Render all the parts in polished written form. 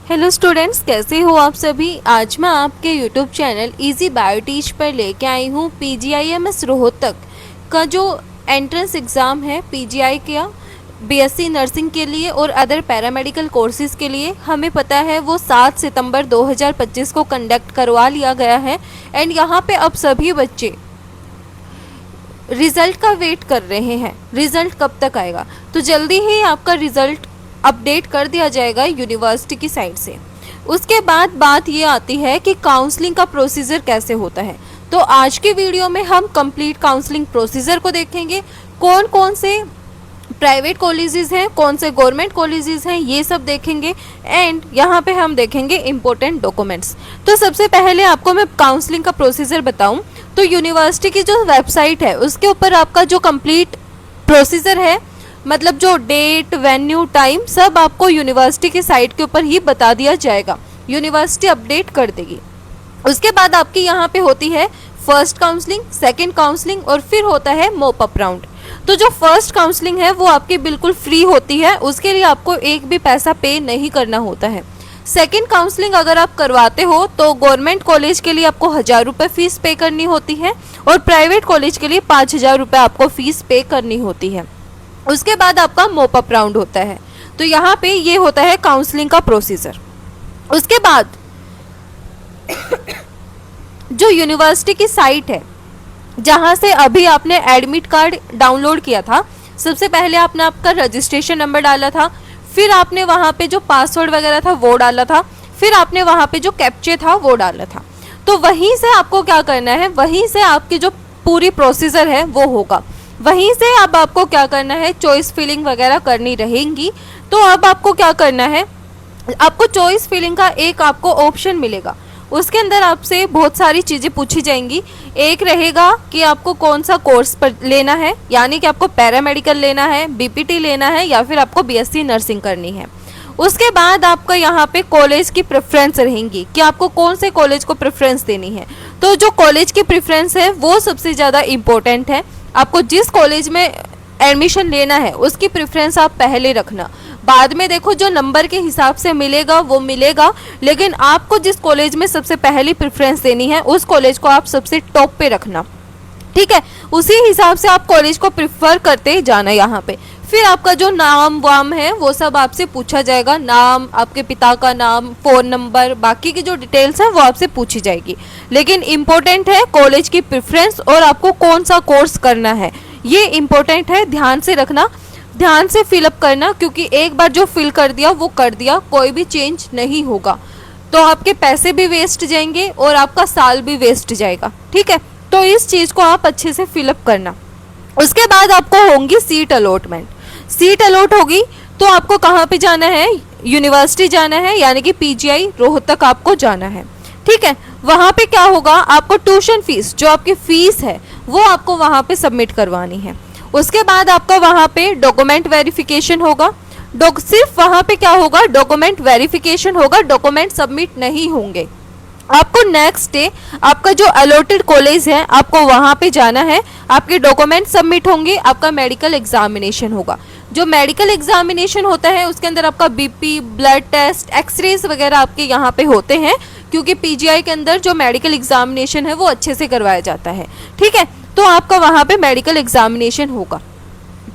Hello students, कैसे हो आप सभी। आज मैं आपके यूट्यूब चैनल इजी बायोटीच पर लेके आई हूँ PGIMS रोहतक का जो एंट्रेंस एग्ज़ाम है पीजीआई का बीएससी नर्सिंग के लिए और अदर पैरामेडिकल कोर्सेज के लिए। हमें पता है वो 7 सितंबर 2025 को कंडक्ट करवा लिया गया है एंड यहाँ पे अब सभी बच्चे रिज़ल्ट का वेट कर रहे हैं। रिज़ल्ट कब तक आएगा, तो जल्दी ही आपका रिज़ल्ट अपडेट कर दिया जाएगा यूनिवर्सिटी की साइड से। उसके बाद बात ये आती है कि काउंसलिंग का प्रोसीजर कैसे होता है। तो आज की वीडियो में हम कंप्लीट काउंसलिंग प्रोसीजर को देखेंगे, कौन कौन से प्राइवेट कॉलेजेस हैं, कौन से गवर्नमेंट कॉलेजेस हैं, ये सब देखेंगे एंड यहाँ पे हम देखेंगे इम्पोर्टेंट डॉक्यूमेंट्स। तो सबसे पहले आपको मैं काउंसलिंग का प्रोसीजर बताऊँ तो यूनिवर्सिटी की जो वेबसाइट है उसके ऊपर आपका जो कंप्लीट प्रोसीजर है, मतलब जो डेट, वेन्यू, टाइम सब आपको यूनिवर्सिटी की साइट के ऊपर ही बता दिया जाएगा। यूनिवर्सिटी अपडेट कर देगी। उसके बाद आपकी यहाँ पे होती है फर्स्ट काउंसलिंग, सेकंड काउंसलिंग और फिर होता है मोप अप राउंड। तो जो फर्स्ट काउंसलिंग है वो आपकी बिल्कुल फ्री होती है, उसके लिए आपको एक भी पैसा पे नहीं करना होता है। सेकेंड काउंसलिंग अगर आप करवाते हो तो गवर्नमेंट कॉलेज के लिए आपको 1000 रुपये फीस पे करनी होती है और प्राइवेट कॉलेज के लिए 5000 रुपये आपको फीस पे करनी होती है। उसके बाद आपका मोप अप राउंड होता है। तो यहाँ पे ये होता है काउंसलिंग का प्रोसीजर। उसके बाद जो यूनिवर्सिटी की साइट है जहाँ से अभी आपने एडमिट कार्ड डाउनलोड किया था, सबसे पहले आपने आपका रजिस्ट्रेशन नंबर डाला था, फिर आपने वहाँ पे जो पासवर्ड वगैरह था वो डाला था, फिर आपने वहाँ पे जो कैप्चे था वो डाला था। तो वहीं से आपको क्या करना है, वहीं से आपकी जो पूरी प्रोसीजर है वो होगा। वहीं से अब आपको क्या करना है, चॉइस फिलिंग वगैरह करनी रहेंगी। तो अब आपको क्या करना है, आपको चॉइस फिलिंग का एक आपको ऑप्शन मिलेगा। उसके अंदर आपसे बहुत सारी चीज़ें पूछी जाएंगी। एक रहेगा कि आपको कौन सा कोर्स पर लेना है, यानी कि आपको पैरामेडिकल लेना है, बीपीटी लेना है या फिर आपको बीएससी नर्सिंग करनी है। उसके बाद आपका यहाँ पे कॉलेज की प्रेफरेंस रहेंगी कि आपको कौन से कॉलेज को प्रेफरेंस देनी है। तो जो कॉलेज की प्रेफरेंस है वो सबसे ज़्यादा इम्पोर्टेंट है। आपको जिस कॉलेज में एडमिशन लेना है उसकी प्रेफरेंस आप पहले रखना। बाद में देखो जो नंबर के हिसाब से मिलेगा वो मिलेगा, लेकिन आपको जिस कॉलेज में सबसे पहली प्रेफरेंस देनी है उस कॉलेज को आप सबसे टॉप पे रखना, ठीक है। उसी हिसाब से आप कॉलेज को प्रेफर करते जाना। यहाँ पे फिर आपका जो नाम वाम है वो सब आपसे पूछा जाएगा। नाम, आपके पिता का नाम, फ़ोन नंबर, बाकी की जो डिटेल्स है वो आपसे पूछी जाएगी। लेकिन इम्पोर्टेंट है कॉलेज की प्रेफरेंस और आपको कौन सा कोर्स करना है, ये इम्पोर्टेंट है। ध्यान से रखना, ध्यान से फिलअप करना, क्योंकि एक बार जो फिल कर दिया वो कर दिया, कोई भी चेंज नहीं होगा। तो आपके पैसे भी वेस्ट जाएंगे और आपका साल भी वेस्ट जाएगा, ठीक है। तो इस चीज़ को आप अच्छे से फिलअप करना। उसके बाद आपको होंगी सीट अलॉटमेंट। सीट अलॉट होगी तो आपको कहाँ पे जाना है, यूनिवर्सिटी जाना है, यानी कि पीजीआई रोहतक आपको जाना है, ठीक है। वहाँ पे क्या होगा, आपको ट्यूशन फीस, जो आपकी फीस है वो आपको वहाँ पे सबमिट करवानी है। उसके बाद आपका वहाँ पे डॉक्यूमेंट वेरिफिकेशन होगा। सिर्फ वहाँ पे क्या होगा, डॉक्यूमेंट वेरिफिकेशन होगा, डॉक्यूमेंट सबमिट नहीं होंगे। आपको नेक्स्ट डे आपका जो अलॉटेड कॉलेज है आपको वहाँ पे जाना है, आपके डॉक्यूमेंट सबमिट होंगे, आपका मेडिकल एग्जामिनेशन होगा। जो मेडिकल एग्जामिनेशन होता है उसके अंदर आपका बीपी, ब्लड टेस्ट, एक्सरेज वगैरह आपके यहाँ पे होते हैं, क्योंकि पीजीआई के अंदर जो मेडिकल एग्जामिनेशन है वो अच्छे से करवाया जाता है, ठीक है। तो आपका वहाँ पे मेडिकल एग्जामिनेशन होगा।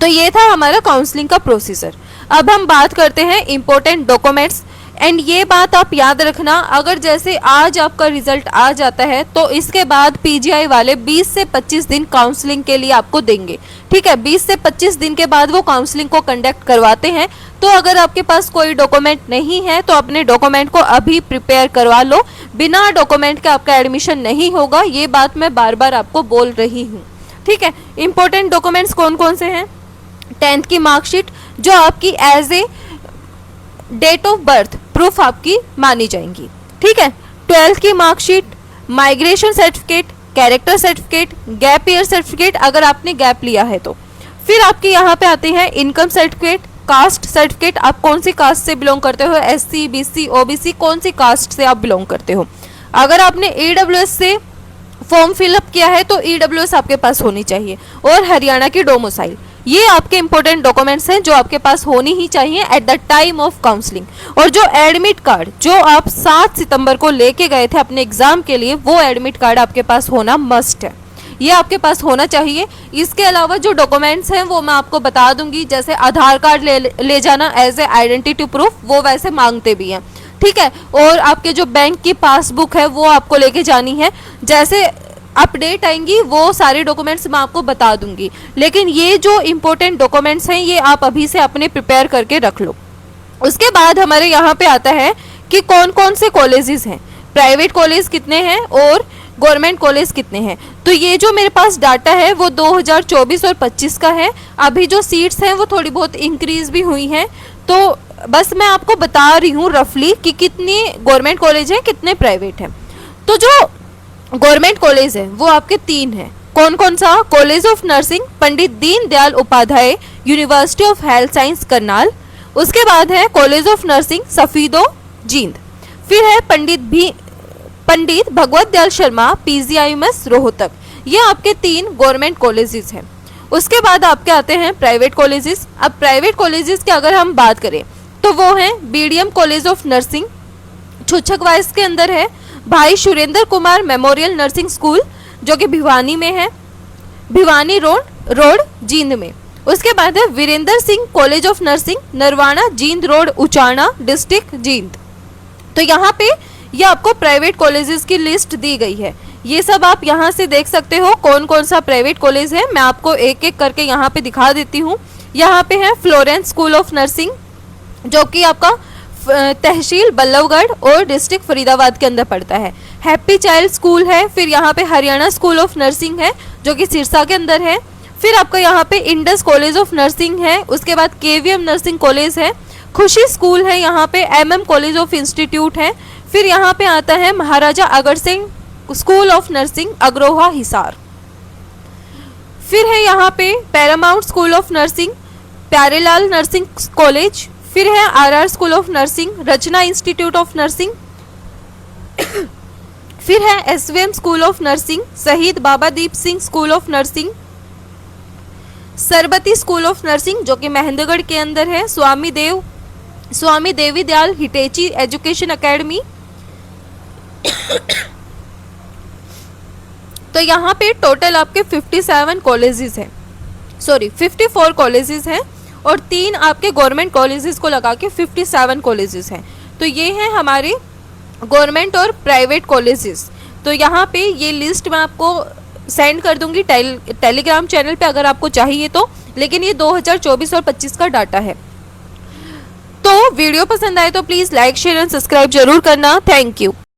तो ये था हमारा काउंसलिंग का प्रोसीजर। अब हम बात करते हैं इम्पोर्टेंट डॉक्यूमेंट्स। एंड ये बात आप याद रखना, अगर जैसे आज आपका रिजल्ट आ जाता है तो इसके बाद पीजीआई वाले 20 से 25 दिन काउंसलिंग के लिए आपको देंगे, ठीक है। 20 से 25 दिन के बाद वो काउंसलिंग को कंडक्ट करवाते हैं। तो अगर आपके पास कोई डॉक्यूमेंट नहीं है तो अपने डॉक्यूमेंट को अभी प्रिपेयर करवा लो। बिना डॉक्यूमेंट के आपका एडमिशन नहीं होगा, ये बात मैं बार बार आपको बोल रही हूँ, ठीक है। इंपॉर्टेंट डॉक्यूमेंट्स कौन कौन से हैं, 10th की मार्कशीट जो आपकी as a date of birth proof आपकी मानी जाएंगी, ठीक है। 12th की marksheet, migration certificate, character certificate, gap year certificate अगर आपने गैप लिया है तो। फिर आपके यहाँ पे आते हैं इनकम सर्टिफिकेट, कास्ट सर्टिफिकेट, आप कौन सी कास्ट से बिलोंग करते हो, एससी, बीसी, ओबीसी, कौन सी कास्ट से आप बिलोंग करते हो। अगर आपने ईडब्ल्यूएस से फॉर्म फिलअप किया है तो ईडब्ल्यूएस आपके पास होनी चाहिए, और हरियाणा की डोमिसाइल, ये आपके इंपॉर्टेंट डॉक्यूमेंट्स हैं जो आपके पास होनी ही चाहिए at the time of counselling. और जो एडमिट कार्ड जो आप 7 सितंबर को लेके गए थे अपने एग्जाम के लिए, वो एडमिट कार्ड आपके पास होना मस्ट है, ये आपके पास होना चाहिए। इसके अलावा जो डॉक्यूमेंट्स हैं वो मैं आपको बता दूंगी, जैसे आधार कार्ड ले जाना एज ए आइडेंटिटी प्रूफ, वो वैसे मांगते भी हैं, ठीक है। और आपके जो बैंक की पासबुक है वो आपको लेके जानी है। जैसे अपडेट आएंगी वो सारे डॉक्यूमेंट्स मैं आपको बता दूंगी, लेकिन ये जो इंपॉर्टेंट डॉक्यूमेंट्स हैं ये आप अभी से अपने प्रिपेयर करके रख लो। उसके बाद हमारे यहाँ पे आता है कि कौन कौन से कॉलेजेस हैं, प्राइवेट कॉलेज कितने हैं और गवर्नमेंट कॉलेज कितने हैं। तो ये जो मेरे पास डाटा है वो 2024 और 25 का है। अभी जो सीट्स हैं वो थोड़ी बहुत इंक्रीज भी हुई हैं, तो बस मैं आपको बता रही हूँ रफली कि कितनी गवर्नमेंट कॉलेज हैं कितने प्राइवेट हैं। तो जो गवर्नमेंट कॉलेज है वो आपके 3 हैं। कौन कौन सा? College of nursing Pandit Deendayal Upadhyay university of health science Karnal, उसके बाद है college of nursing Safidon Jind, फिर है पंडित भगवत दयाल शर्मा पीजीआईएमएस रोहतक। ये आपके 3 गवर्नमेंट कॉलेजेस हैं। उसके बाद आपके आते हैं प्राइवेट कॉलेजेस। अब प्राइवेट कॉलेजेस की अगर हम बात करें तो वो हैं बीडीएम कॉलेज ऑफ नर्सिंग छुच्छकवाइस के अंदर है, भाई Surendra Kumar memorial nursing school जो कि भिवानी में है, भिवानी रोड जींद में। उसके बाद है Virendra Singh college of nursing Narwana Jind road Uchana district Jind. तो यहाँ पे ये आपको प्राइवेट कॉलेजेस की लिस्ट दी गई है। ये सब आप यहाँ से देख सकते हो कौन कौन सा प्राइवेट कॉलेज है। मैं आपको एक एक करके यहाँ पे दिखा देती हूँ। यहाँ पे है फ्लोरेंस स्कूल ऑफ नर्सिंग जो कि आपका तहसील बल्लभगढ़ और डिस्ट्रिक्ट फरीदाबाद के अंदर पड़ता है। हैप्पी चाइल्ड स्कूल है, फिर यहाँ पे हरियाणा स्कूल ऑफ नर्सिंग है जो कि सिरसा के अंदर है, फिर आपका यहाँ पे इंडस कॉलेज ऑफ नर्सिंग है, उसके बाद केवीएम नर्सिंग कॉलेज है, खुशी स्कूल है, यहाँ पे एमएम कॉलेज ऑफ इंस्टीट्यूट है, फिर यहाँ पे आता है Maharaja Agar Singh school of nursing Agroha Hisar, फिर है यहाँ पे Paramount school of nursing Pyarelal nursing college, फिर है RR school of nursing Rachna institute of nursing, फिर है SVM school of nursing Shaheed Baba Deep Singh school of nursing, Sarbati school of nursing जो कि महेंद्रगढ़ के अंदर है, Swami Devi Dayal Hitachi education academy. तो यहाँ पे टोटल आपके 54 कॉलेजेस हैं, 54 कॉलेजेस हैं और 3 आपके गवर्नमेंट कॉलेजेस को लगा के 57 कॉलेजेस हैं। तो ये हैं हमारे गवर्नमेंट और प्राइवेट कॉलेजेस। तो यहाँ पे ये लिस्ट मैं आपको सेंड कर दूंगी टेलीग्राम चैनल पे अगर आपको चाहिए तो, लेकिन ये 2024 और 25 का डाटा है। तो वीडियो पसंद आए तो please like share and subscribe जरूर करना। Thank you.